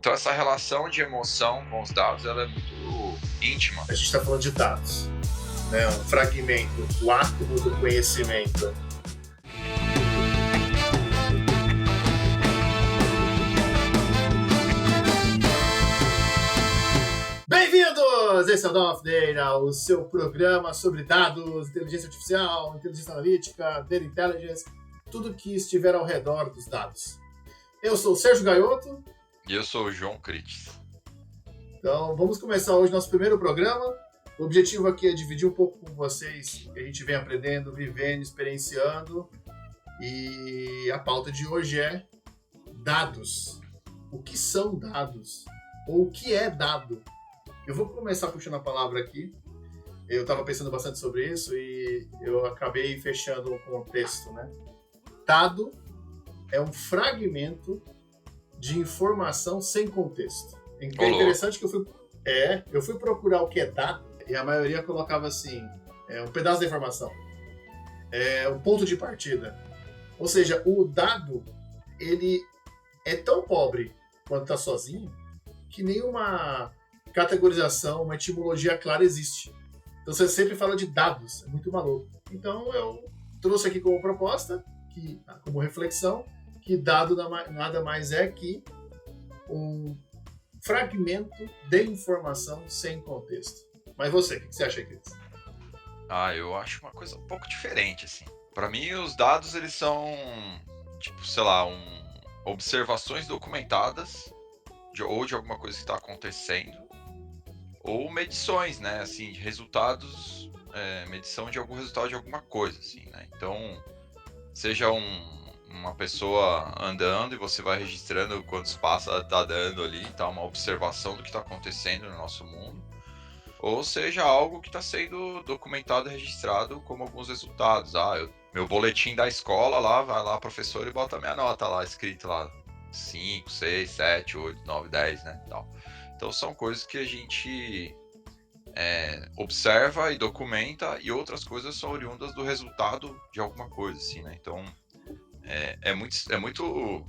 Então essa relação de emoção com os dados, ela é muito íntima. A gente está falando de dados, né? Um fragmento, o átomo do conhecimento. Bem-vindos! Esse é o Dawn of Data, o seu programa sobre dados, inteligência artificial, inteligência analítica, data intelligence, tudo que estiver ao redor dos dados. Eu sou o Sérgio Gaiotto. E eu sou o João Crites. Então, vamos começar hoje nosso primeiro programa. O objetivo aqui é dividir um pouco com vocês o que a gente vem aprendendo, vivendo, experienciando. E a pauta de hoje é dados. O que são dados? Ou o que é dado? Eu vou começar puxando a palavra aqui. Eu estava pensando bastante sobre isso e eu acabei fechando um contexto, né? Dado é um fragmento de informação sem contexto. É interessante que eu fui procurar o que é dado e a maioria colocava assim, um pedaço da informação, um ponto de partida. Ou seja, o dado, ele é tão pobre quando está sozinho que nenhuma categorização, uma etimologia clara existe. Então você sempre fala de dados, é muito maluco. Então eu trouxe aqui como proposta, como reflexão, que dado nada mais é que um fragmento de informação sem contexto. Mas você, o que você acha, Cris? Eu acho uma coisa um pouco diferente, assim. Para mim, os dados, eles são, observações documentadas ou de alguma coisa que está acontecendo, ou medições, né, assim, de resultados, medição de algum resultado de alguma coisa, assim, né. Então, seja uma pessoa andando e você vai registrando quantos passos ela está dando ali, tá, uma observação do que está acontecendo no nosso mundo, ou seja algo que está sendo documentado e registrado como alguns resultados. Meu boletim da escola lá, vai lá professor e bota minha nota lá, escrito lá, 5, 6, 7, 8, 9, 10, né, tal. Então são coisas que a gente observa e documenta, e outras coisas são oriundas do resultado de alguma coisa, assim, né, então é muito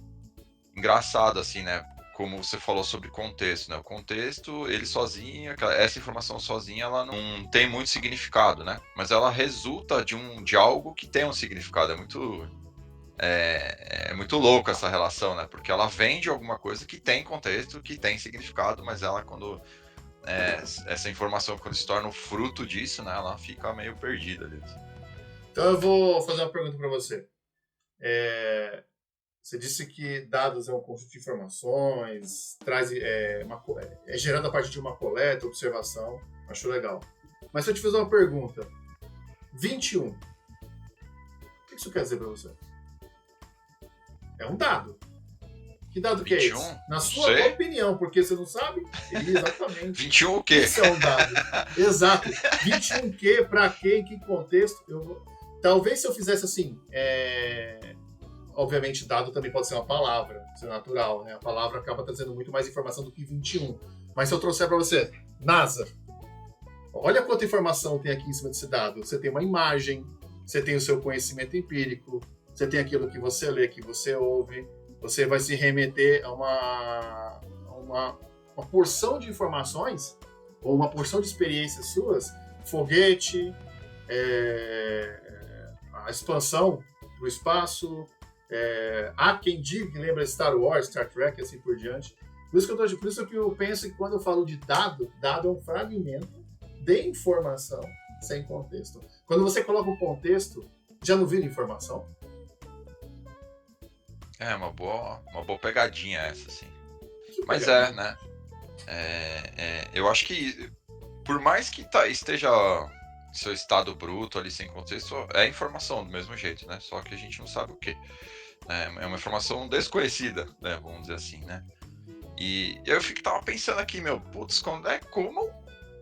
engraçado, assim, né? Como você falou sobre contexto, né? O contexto, ele sozinho, essa informação sozinha, ela não tem muito significado, né? Mas ela resulta de algo que tem um significado. É muito louco essa relação, né? Porque ela vem de alguma coisa que tem contexto, que tem significado, mas ela, quando essa informação, quando se torna o fruto disso, né? Ela fica meio perdida ali. Então eu vou fazer uma pergunta para você. Você disse que dados é um conjunto de informações, é gerado a partir de uma coleta, observação. Acho legal. Mas se eu te fizer uma pergunta, 21, o que isso quer dizer para você? É um dado. Que dado 21? Que é esse? Na sua opinião, porque você não sabe? Exatamente. 21 o quê? Isso é um dado. Exato. 21 o quê? Para quê? Em que contexto? Talvez se eu fizesse assim, obviamente dado também pode ser uma palavra, ser natural, né? A palavra acaba trazendo muito mais informação do que 21. Mas se eu trouxer para você, NASA, olha quanta informação tem aqui em cima desse dado. Você tem uma imagem, você tem o seu conhecimento empírico, você tem aquilo que você lê, que você ouve, você vai se remeter a uma porção de informações, ou uma porção de experiências suas, foguete, a expansão do espaço, há quem diga que lembra Star Wars, Star Trek, assim por diante. Por isso que eu penso que quando eu falo de dado é um fragmento de informação sem contexto. Quando você coloca o contexto, já não vira informação? Uma boa pegadinha essa, assim. Mas pegadinha? né? Eu acho que, por mais que esteja seu estado bruto ali sem contexto, é informação do mesmo jeito, né? Só que a gente não sabe o quê. É uma informação desconhecida, né? Vamos dizer assim, né? E eu tava pensando aqui, como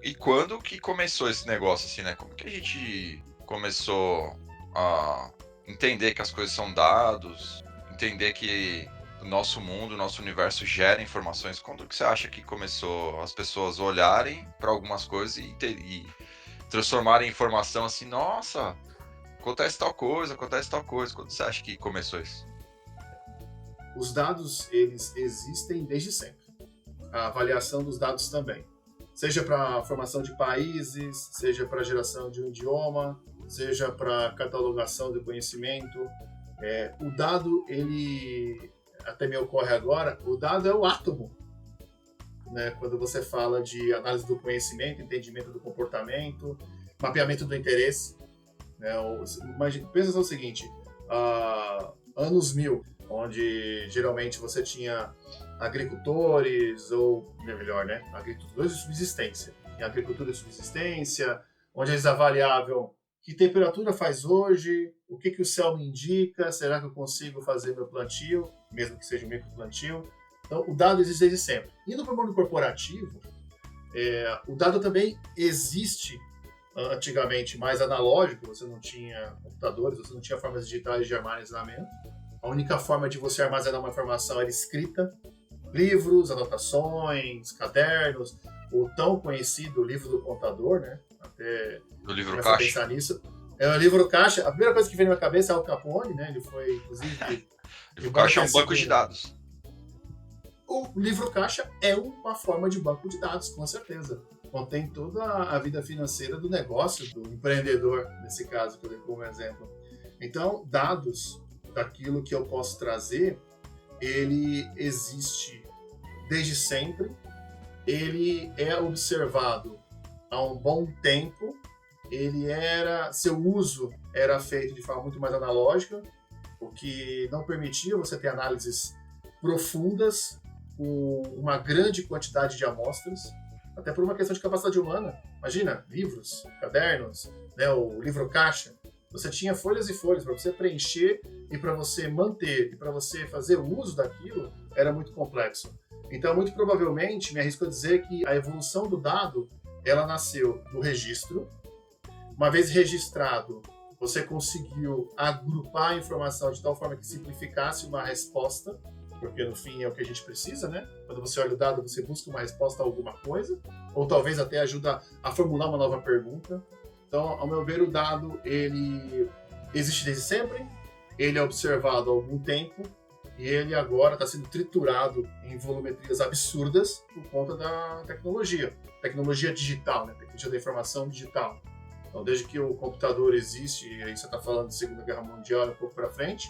e quando que começou esse negócio, assim, né? Como que a gente começou a entender que as coisas são dados, entender que o nosso mundo, o nosso universo gera informações? Quando que você acha que começou as pessoas olharem para algumas coisas e transformarem em informação assim, nossa, acontece tal coisa. Quando você acha que começou isso? Os dados, eles existem desde sempre. a avaliação dos dados também. Seja para formação de países, seja para geração de um idioma, seja para catalogação do conhecimento. O dado, ele, até me ocorre agora, o dado é o átomo. Né? Quando você fala de análise do conhecimento, entendimento do comportamento, mapeamento do interesse. Né? Pensa o seguinte, anos 1000, onde geralmente você tinha agricultores, ou melhor, né? Agricultores de subsistência. Em agricultura de subsistência, onde eles avaliavam que temperatura faz hoje, o que o céu me indica, será que eu consigo fazer meu plantio, mesmo que seja um microplantio. Então, o dado existe desde sempre. Indo para o mundo corporativo, o dado também existe antigamente mais analógico, você não tinha computadores, você não tinha formas digitais de armazenamento. A única forma de você armazenar uma informação era escrita, livros, anotações, cadernos, o tão conhecido livro do contador, né? Até Do livro começar a caixa. pensar nisso. O livro caixa, a primeira coisa que veio na minha cabeça é Al Capone, né? Ele foi, inclusive... O caixa é um banco de dados. O livro caixa é uma forma de banco de dados, com certeza. Contém toda a vida financeira do negócio, do empreendedor, nesse caso, que eu dei como exemplo. Então, dados daquilo que eu posso trazer, ele existe desde sempre, ele é observado há um bom tempo, seu uso era feito de forma muito mais analógica, o que não permitia você ter análises profundas com uma grande quantidade de amostras, até por uma questão de capacidade humana. Imagina, livros, cadernos, né, o livro caixa. Você tinha folhas e folhas para você preencher e para você manter e para você fazer o uso daquilo era muito complexo. Então, muito provavelmente, me arrisco a dizer que a evolução do dado, ela nasceu do registro. Uma vez registrado, você conseguiu agrupar a informação de tal forma que simplificasse uma resposta, porque no fim é o que a gente precisa, né? Quando você olha o dado, você busca uma resposta a alguma coisa, ou talvez até ajuda a formular uma nova pergunta. Então, ao meu ver, o dado, ele existe desde sempre, ele é observado há algum tempo, e ele agora está sendo triturado em volumetrias absurdas por conta da tecnologia. Tecnologia digital, né? Tecnologia da informação digital. Então, desde que o computador existe, e aí você está falando de Segunda Guerra Mundial um pouco para frente,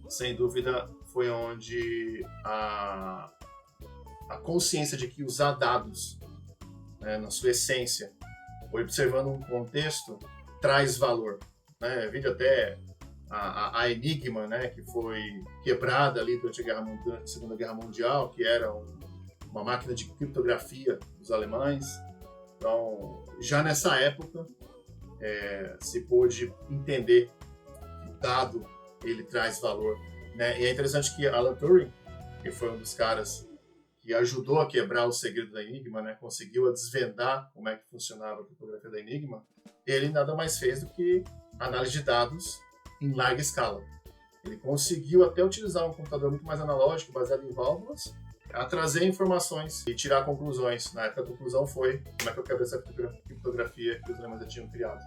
sem dúvida foi onde a consciência de que usar dados, né, na sua essência, observando um contexto, traz valor. Né? Vídeo até a Enigma, né, que foi quebrada ali durante a Segunda Guerra Mundial, que era uma máquina de criptografia dos alemães. Então, já nessa época, se pôde entender que o dado ele traz valor. Né? E é interessante que Alan Turing, que foi um dos caras que ajudou a quebrar o segredo da Enigma, né? Conseguiu desvendar como é que funcionava a criptografia da Enigma, ele nada mais fez do que análise de dados em larga escala. Ele conseguiu até utilizar um computador muito mais analógico, baseado em válvulas, a trazer informações e tirar conclusões. Na época, a conclusão foi como é que eu quebro essa criptografia que os alemães já tinham criado.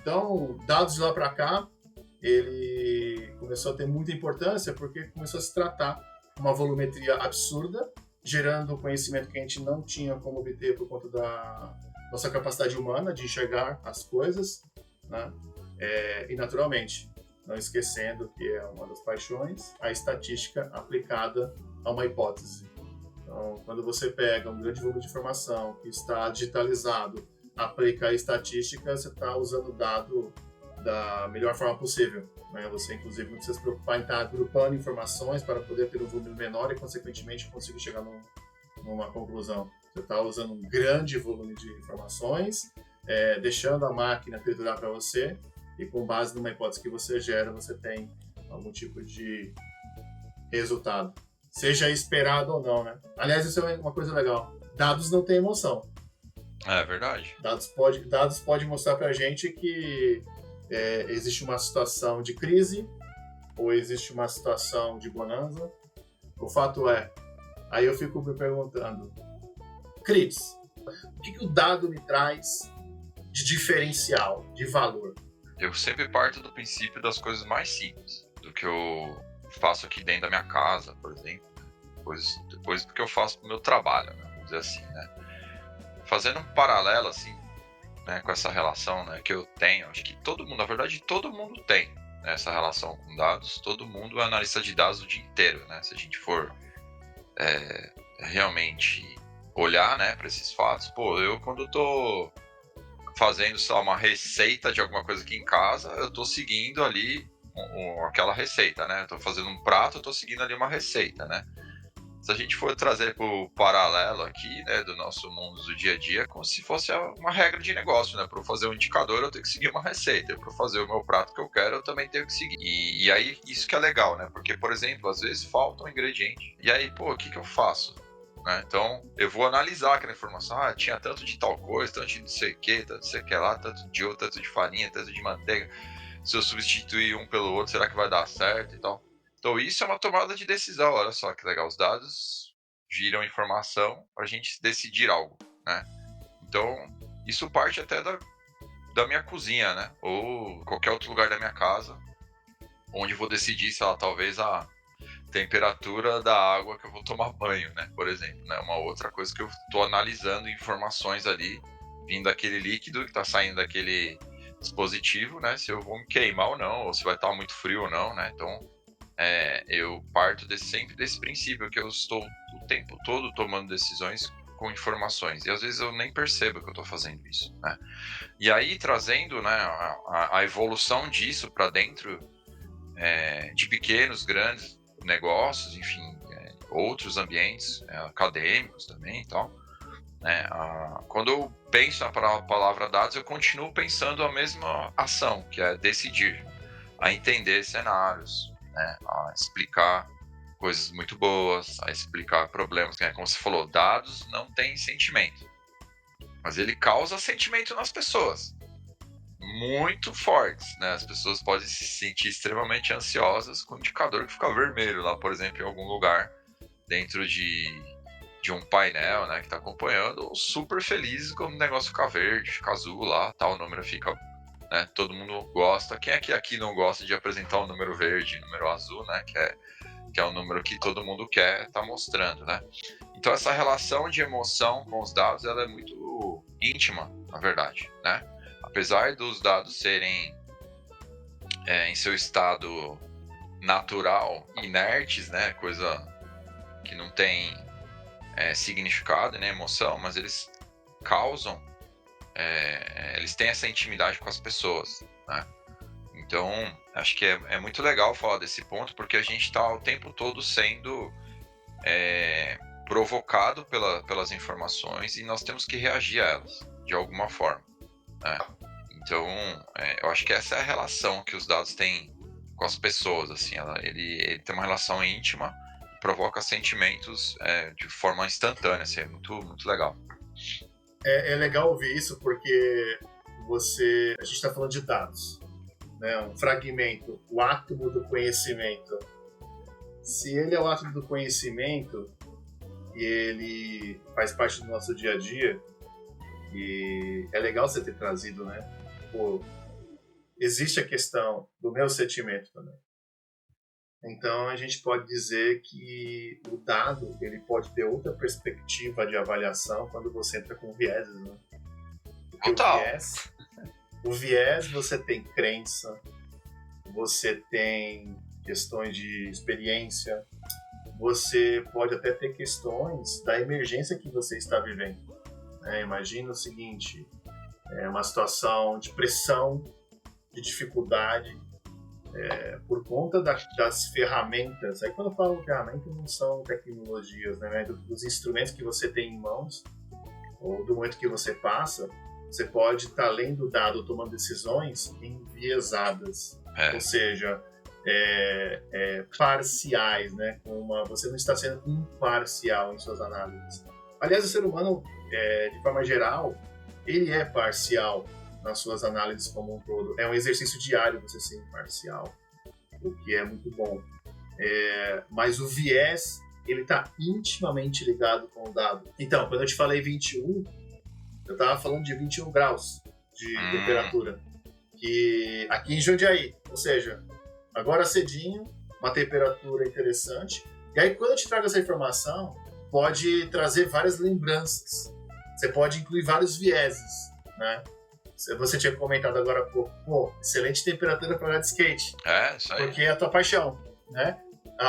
Então, dados de lá para cá, ele começou a ter muita importância porque começou a se tratar uma volumetria absurda, gerando conhecimento que a gente não tinha como obter por conta da nossa capacidade humana de enxergar as coisas, né? E naturalmente, não esquecendo que é uma das paixões, a estatística aplicada a uma hipótese. Então, quando você pega um grande volume de informação que está digitalizado, aplica a estatística, você está usando o dado da melhor forma possível. Né? Você, inclusive, não precisa se preocupar em estar agrupando informações para poder ter um volume menor e, consequentemente, conseguir chegar numa conclusão. Você está usando um grande volume de informações, deixando a máquina triturar para você, e com base numa hipótese que você gera, você tem algum tipo de resultado. Seja esperado ou não, né? Aliás, isso é uma coisa legal. Dados não têm emoção. É verdade. Dados pode mostrar pra gente que existe uma situação de crise ou existe uma situação de bonança. O fato é, aí eu fico me perguntando, Cris, o que o dado me traz de diferencial, de valor? Eu sempre parto do princípio das coisas mais simples, do que eu faço aqui dentro da minha casa, por exemplo. Coisas depois do que eu faço pro meu trabalho, né? Vamos dizer assim, né? Fazendo um paralelo, assim, né, com essa relação, né, que eu tenho, acho que todo mundo, na verdade, todo mundo tem, né, essa relação com dados, todo mundo é analista de dados o dia inteiro, né? Se a gente for realmente olhar, né, para esses fatos, pô, eu quando tô fazendo só uma receita de alguma coisa aqui em casa, eu tô seguindo ali aquela receita, né? Eu tô fazendo um prato, eu tô seguindo ali uma receita, né? Se a gente for trazer para o paralelo aqui, né, do nosso mundo do dia a dia, como se fosse uma regra de negócio, né? Para eu fazer um indicador, eu tenho que seguir uma receita. Para eu fazer o meu prato que eu quero, eu também tenho que seguir. E aí, isso que é legal, né? Porque, por exemplo, às vezes falta um ingrediente. E aí, pô, o que eu faço? Né? Então, eu vou analisar aquela informação. Ah, tinha tanto de tal coisa, tanto de não sei o que, tanto de sei o que lá, tanto de outro, tanto de farinha, tanto de manteiga. Se eu substituir um pelo outro, será que vai dar certo e tal? Então, isso é uma tomada de decisão. Olha só que legal. Os dados giram informação para a gente decidir algo, né? Então, isso parte até da minha cozinha, né? Ou qualquer outro lugar da minha casa, onde vou decidir, sei lá, talvez a temperatura da água que eu vou tomar banho, né? Por exemplo, né? Uma outra coisa que eu estou analisando informações ali, vindo daquele líquido que está saindo daquele dispositivo, né? Se eu vou me queimar ou não, ou se vai estar muito frio ou não, né? Então, eu parto sempre desse princípio que eu estou o tempo todo tomando decisões com informações, e às vezes eu nem percebo que eu estou fazendo isso, né? E aí, trazendo, né, a evolução disso para dentro de pequenos, grandes negócios, enfim, outros ambientes acadêmicos também e tal, né? Quando eu penso na palavra dados, eu continuo pensando a mesma ação, que é decidir, a entender cenários, né, a explicar coisas muito boas, a explicar problemas, né? Como você falou, dados não têm sentimento, mas ele causa sentimento nas pessoas, muito fortes, né? As pessoas podem se sentir extremamente ansiosas com o indicador que fica vermelho lá, por exemplo, em algum lugar dentro de um painel, né, que está acompanhando, ou super felizes quando o negócio fica verde, fica azul lá, tal, o número fica, né, todo mundo gosta. Quem é que aqui não gosta de apresentar um número verde, número azul, né, que é um número que todo mundo quer estar mostrando, né? Então essa relação de emoção com os dados, ela é muito íntima, na verdade, né? Apesar dos dados serem em seu estado natural, inertes, né, coisa que não tem significado, né, emoção, mas eles causam, eles têm essa intimidade com as pessoas, né? Então, acho que é muito legal falar desse ponto, porque a gente está o tempo todo sendo provocado pelas informações e nós temos que reagir a elas, de alguma forma, né? Então, eu acho que essa é a relação que os dados têm com as pessoas, assim, ele tem uma relação íntima, provoca sentimentos de forma instantânea, assim, é muito, muito legal. É legal ouvir isso porque a gente está falando de dados, né? Um fragmento, o átomo do conhecimento. Se ele é o átomo do conhecimento e ele faz parte do nosso dia a dia, e é legal você ter trazido, né? Pô, existe a questão do meu sentimento também. Então a gente pode dizer que o dado ele pode ter outra perspectiva de avaliação quando você entra com vieses, né? Porque Total. o viés você tem crença, você tem questões de experiência, você pode até ter questões da emergência que você está vivendo. Imagina o seguinte, uma situação de pressão, de dificuldade, por conta das ferramentas. Aí quando eu falo ferramentas, não são tecnologias, né? Dos instrumentos que você tem em mãos, ou do momento que você passa, você pode estar lendo o dado, tomando decisões enviesadas, ou seja, parciais, né? Você não está sendo imparcial em suas análises. Aliás, o ser humano, de forma geral, ele é parcial nas suas análises como um todo. É um exercício diário você ser imparcial, o que é muito bom. Mas o viés, ele está intimamente ligado com o dado. Então, quando eu te falei 21, eu estava falando de 21 graus de temperatura. Que aqui em Jundiaí, ou seja, agora cedinho, uma temperatura interessante. E aí, quando eu te trago essa informação, pode trazer várias lembranças. Você pode incluir vários vieses, né? Você tinha comentado agora há pouco, pô, excelente temperatura para andar de skate. Isso aí. Porque é a tua paixão, né?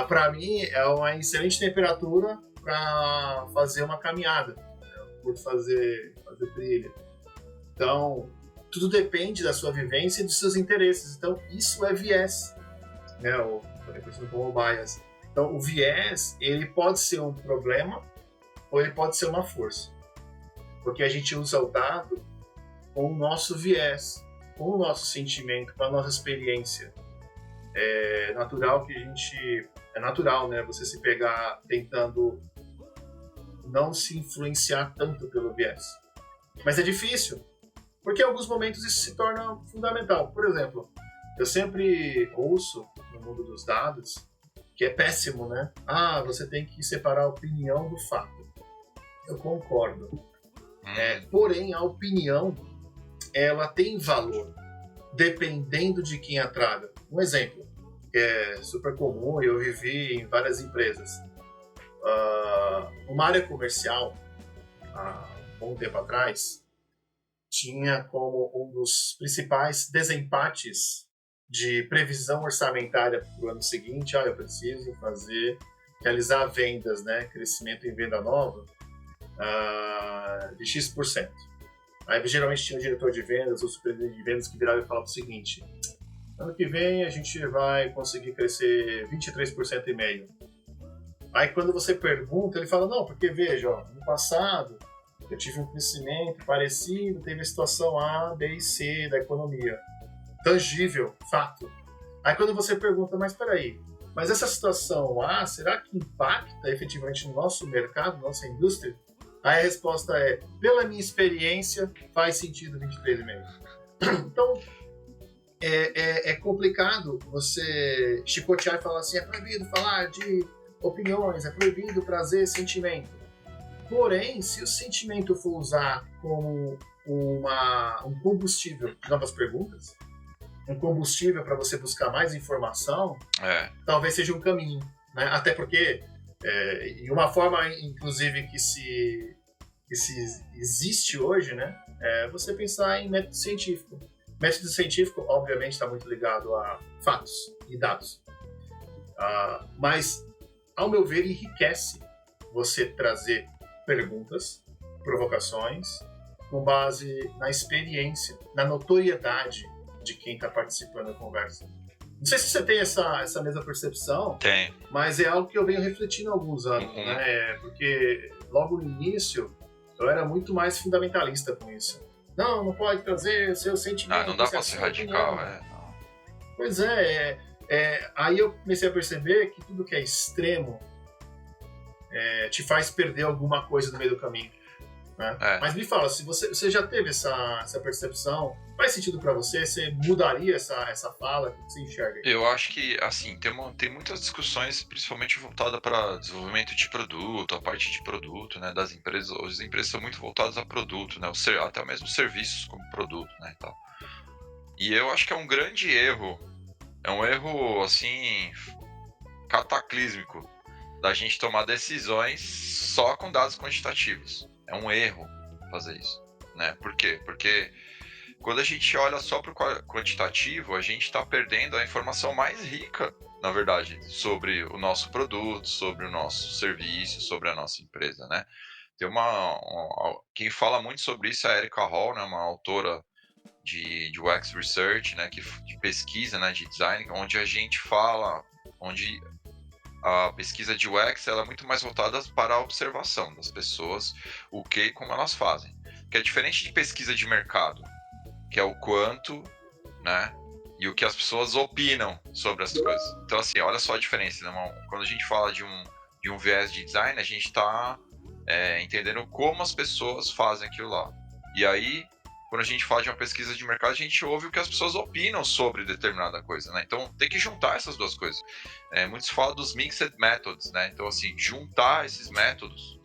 Para mim, é uma excelente temperatura para fazer uma caminhada. Eu curto fazer trilha. Então, tudo depende da sua vivência e dos seus interesses. Então, isso é viés, né? Ou conhecido como bias. Então, o viés, ele pode ser um problema ou ele pode ser uma força. Porque a gente usa o dado com o nosso viés, com o nosso sentimento, com a nossa experiência. É natural que a gente... É natural, né? Você se pegar tentando não se influenciar tanto pelo viés. Mas é difícil, porque em alguns momentos isso se torna fundamental. Por exemplo, eu sempre ouço no mundo dos dados que é péssimo, né? Você tem que separar a opinião do fato. Eu concordo. Porém, a opinião, ela tem valor, dependendo de quem a traga. Um exemplo, que é super comum, eu vivi em várias empresas. Uma área comercial, há um bom tempo atrás, tinha como um dos principais desempates de previsão orçamentária para o ano seguinte, eu preciso realizar vendas, né, crescimento em venda nova, de X%. Aí geralmente tinha o diretor de vendas ou superintendente de vendas que virava e falava o seguinte: ano que vem a gente vai conseguir crescer 23,5%. Aí quando você pergunta, ele fala: não, porque veja, no passado eu tive um crescimento parecido, teve a situação A, B e C da economia. Tangível, fato. Aí quando você pergunta: mas peraí, mas essa situação A, será que impacta efetivamente no nosso mercado, nossa indústria? Aí a resposta é: pela minha experiência, faz sentido 23,5. Então, é complicado você chicotear e falar assim: é proibido falar de opiniões, é proibido trazer sentimento. Porém, se o sentimento for usar como um combustível de novas perguntas, um combustível para você buscar mais informação, talvez seja um caminho, né? Até porque, e uma forma, inclusive, que se existe hoje, né, é você pensar em método científico. Método científico, obviamente, está muito ligado a fatos e dados. Mas, ao meu ver, enriquece você trazer perguntas, provocações, com base na experiência, na notoriedade de quem está participando da conversa. Não sei se você tem essa mesma percepção. Tem. Mas é algo que eu venho refletindo há alguns anos, né? Porque logo no início eu era muito mais fundamentalista com isso. Não pode trazer seu sentimento. Não dá pra ser radical, não. Pois aí eu comecei a perceber que tudo que é extremo te faz perder alguma coisa no meio do caminho. Né? Mas me fala, se você já teve essa percepção, faz sentido para você? Você mudaria essa fala? O que você enxerga? Eu acho que, assim, tem muitas discussões, principalmente voltadas para desenvolvimento de produto, a parte de produto, né, das empresas. Hoje as empresas são muito voltadas a produto, né, até mesmo serviços como produto, né, e tal. E eu acho que é um grande erro, assim, cataclísmico, da gente tomar decisões só com dados quantitativos. É um erro fazer isso, né? Por quê? Porque quando a gente olha só para o quantitativo, a gente está perdendo a informação mais rica, na verdade, sobre o nosso produto, sobre o nosso serviço, sobre a nossa empresa, né? Tem quem fala muito sobre isso é a Erica Hall, né? Uma autora de UX Research, né? De pesquisa, né? De design, onde a gente fala, onde a pesquisa de UX ela é muito mais voltada para a observação das pessoas, o que e como elas fazem. Que é diferente de pesquisa de mercado, que é o quanto, né, e o que as pessoas opinam sobre as coisas. Então, assim, olha só a diferença, né? Quando a gente fala de um viés de design, a gente está entendendo como as pessoas fazem aquilo lá. E aí, quando a gente fala de uma pesquisa de mercado, a gente ouve o que as pessoas opinam sobre determinada coisa, né? Então, tem que juntar essas duas coisas. Muitos falam dos mixed methods, né? Então, assim, juntar esses métodos,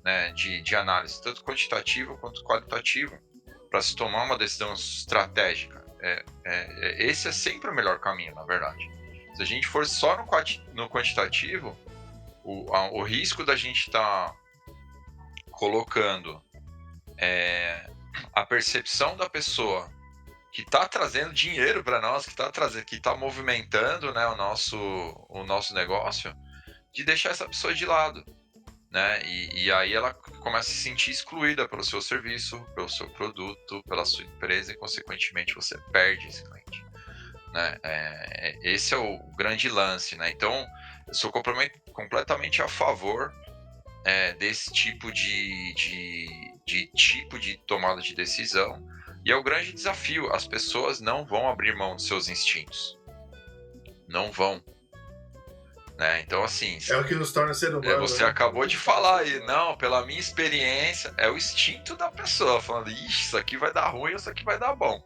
né, de análise, tanto quantitativa quanto qualitativa, para se tomar uma decisão estratégica. Esse é sempre o melhor caminho, na verdade. Se a gente for só no quantitativo, o risco da gente estar colocando a percepção da pessoa que está trazendo dinheiro para nós, que está movimentando, né, o nosso negócio, de deixar essa pessoa de lado, né? E aí ela começa a se sentir excluída pelo seu serviço, pelo seu produto, pela sua empresa, e consequentemente você perde esse cliente, né? Esse é o grande lance, né? Então eu sou completamente a favor desse tipo de tomada de decisão. E é o grande desafio: as pessoas não vão abrir mão dos seus instintos, não vão, né? Então, assim, É o que nos torna ser humano. você acabou de falar aí, não, pela minha experiência, é o instinto da pessoa falando, ixi, isso aqui vai dar ruim, isso aqui vai dar bom,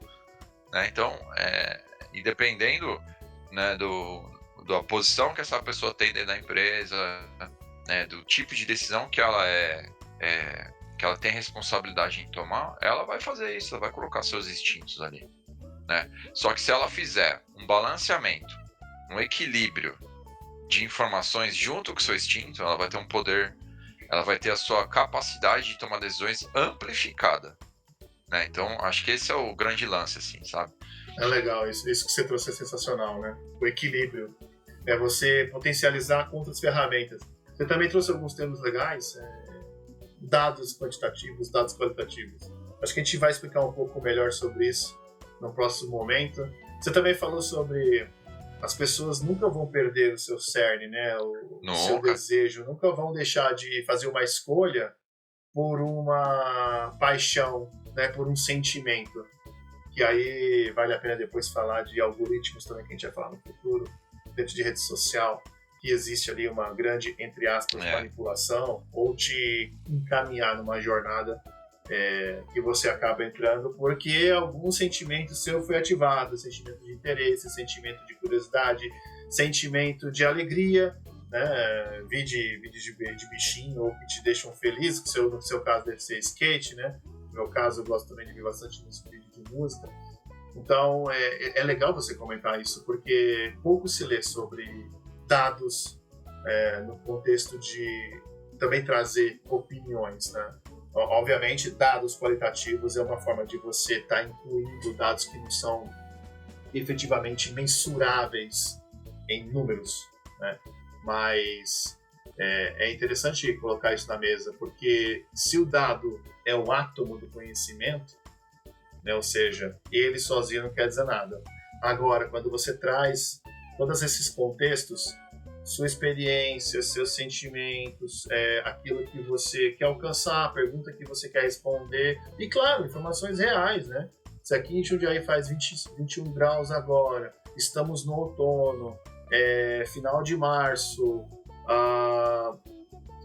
né? Então, e dependendo, né, da posição que essa pessoa tem dentro da empresa, né, do tipo de decisão que ela que ela tem responsabilidade em tomar, ela vai fazer isso, ela vai colocar seus instintos ali, né? Só que se ela fizer um balanceamento, um equilíbrio de informações junto com o seu instinto, ela vai ter um poder, ela vai ter a sua capacidade de tomar decisões amplificada, né? Então, acho que esse é o grande lance, assim, sabe? É legal, isso que você trouxe é sensacional, né? O equilíbrio. É você potencializar com outras ferramentas. Você também trouxe alguns termos legais, dados quantitativos, dados qualitativos. Acho que a gente vai explicar um pouco melhor sobre isso no próximo momento. Você também falou sobre as pessoas nunca vão perder o seu cerne, né? O seu desejo, nunca vão deixar de fazer uma escolha por uma paixão, né? Por um sentimento. Que aí vale a pena depois falar de algoritmos também, que a gente vai falar no futuro, dentro de rede social, que existe ali uma grande, entre aspas, manipulação, ou te encaminhar numa jornada que você acaba entrando, porque algum sentimento seu foi ativado, sentimento de interesse, sentimento de curiosidade, sentimento de alegria, né? Vídeos de bichinho, ou que te deixam feliz, que no seu caso deve ser skate, né? No meu caso, eu gosto também de ver bastante vídeo de música. Então, é legal você comentar isso, porque pouco se lê sobre dados no contexto de também trazer opiniões, né? Obviamente, dados qualitativos é uma forma de você estar incluindo dados que não são efetivamente mensuráveis em números, né? Mas é interessante colocar isso na mesa, porque se o dado é o átomo do conhecimento, né, ou seja, ele sozinho não quer dizer nada. Agora, quando você traz todos esses contextos, sua experiência, seus sentimentos, aquilo que você quer alcançar, a pergunta que você quer responder, e claro, informações reais, né? Se aqui em Jundiaí faz 21 graus agora, estamos no outono, final de março,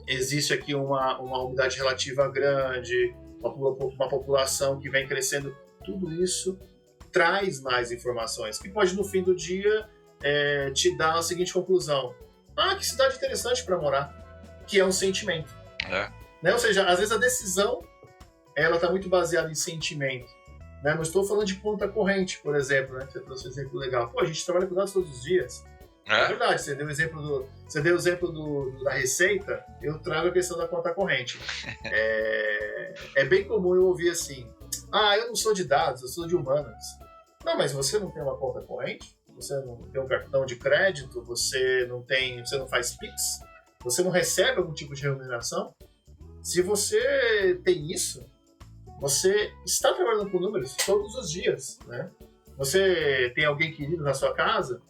existe aqui uma umidade relativa grande, uma população que vem crescendo, tudo isso traz mais informações, que pode no fim do dia te dar a seguinte conclusão: que cidade interessante para morar, que é um sentimento. Né? Ou seja, às vezes a decisão ela está muito baseada em sentimento. Né? Não estou falando de conta corrente, por exemplo, né? Você trouxe um exemplo legal. Pô, a gente trabalha com dados todos os dias. É verdade, você deu o exemplo da receita, eu trago a questão da conta corrente. É bem comum eu ouvir assim: eu não sou de dados, eu sou de humanas. Não, mas você não tem uma conta corrente? Você não tem um cartão de crédito? Você não faz Pix? Você não recebe algum tipo de remuneração? Se você tem isso, você está trabalhando com números todos os dias, né? Você tem alguém querido na sua casa,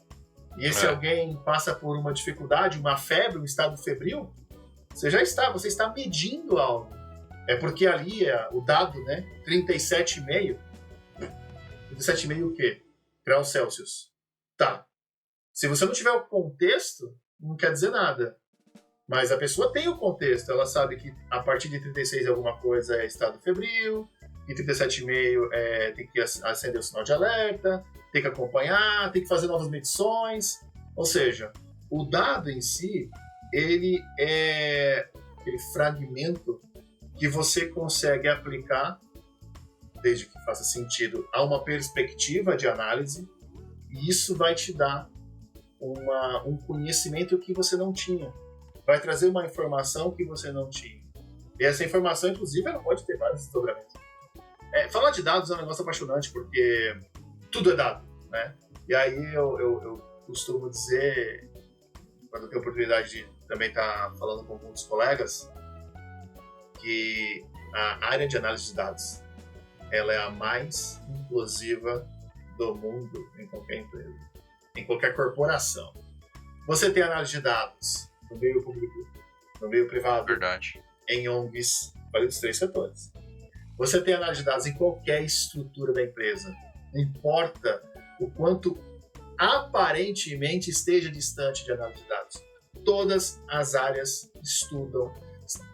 e esse alguém passa por uma dificuldade, uma febre, um estado febril, você está medindo algo. É porque ali o dado, né, 37,5 o quê? Graus Celsius. Tá. Se você não tiver o contexto, não quer dizer nada. Mas a pessoa tem o contexto, ela sabe que a partir de 36 alguma coisa é estado febril, e 37,5 tem que acender o sinal de alerta, tem que acompanhar, tem que fazer novas medições. Ou seja, o dado em si, ele é aquele fragmento que você consegue aplicar, desde que faça sentido, a uma perspectiva de análise, e isso vai te dar um conhecimento que você não tinha. vai trazer uma informação que você não tinha. E essa informação, inclusive, ela pode ter vários desdobramentos. Falar de dados é um negócio apaixonante, porque tudo é dado, né? E aí eu costumo dizer, quando eu tenho a oportunidade de também estar falando com muitos colegas, que a área de análise de dados ela é a mais inclusiva do mundo em qualquer empresa, em qualquer corporação. Você tem análise de dados no meio público, no meio privado, Verdade. em ONGs, falei dos 3 setores. Você tem análise de dados em qualquer estrutura da empresa. Não importa o quanto aparentemente esteja distante de análise de dados. Todas as áreas estudam,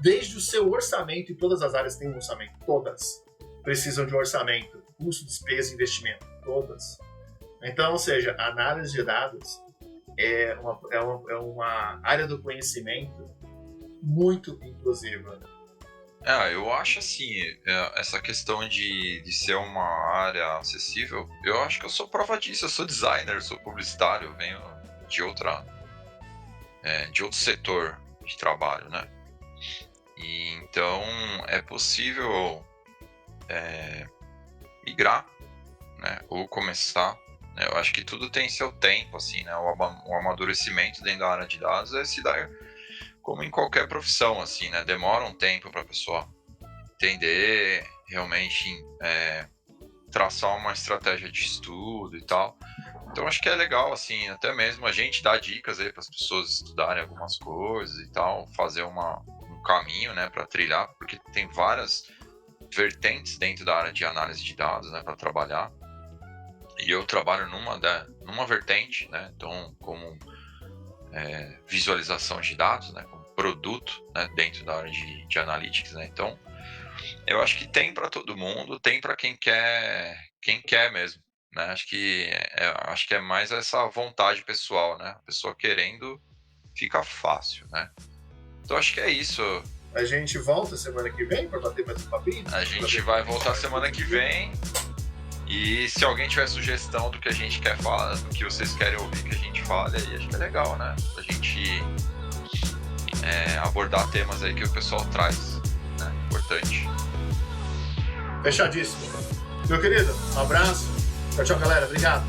desde o seu orçamento, e todas as áreas têm um orçamento, todas precisam de um orçamento, custo, despesa, investimento, todas. Então, ou seja, a análise de dados é uma área do conhecimento muito inclusiva. Eu acho assim, essa questão de ser uma área acessível, eu acho que eu sou prova disso. Eu sou designer, sou publicitário, eu venho de outro setor de trabalho, né? E então é possível migrar, né? Ou começar. Né? Eu acho que tudo tem seu tempo, assim, né? O amadurecimento dentro da área de dados se dá como em qualquer profissão, assim, né? Demora um tempo para a pessoa entender, realmente traçar uma estratégia de estudo e tal. Então acho que é legal, assim, até mesmo a gente dar dicas aí para as pessoas estudarem algumas coisas e tal, fazer um caminho, né, para trilhar, porque tem várias vertentes dentro da área de análise de dados, né, para trabalhar. E eu trabalho numa vertente, né, então como visualização de dados, né, como produto, né, dentro da área de analytics, né. Então eu acho que tem para todo mundo, tem para quem quer mesmo, né? Acho que é mais essa vontade pessoal, né? A pessoa querendo, fica fácil, né? Então acho que é isso. A gente volta semana que vem para bater mais um papinho? A gente vai voltar semana que vem. E se alguém tiver sugestão do que a gente quer falar, do que vocês querem ouvir que a gente fale, aí acho que é legal, né? A gente abordar temas aí que o pessoal traz, né? Importante. Fechadíssimo. Meu querido, um abraço. Tchau, tchau, galera. Obrigado.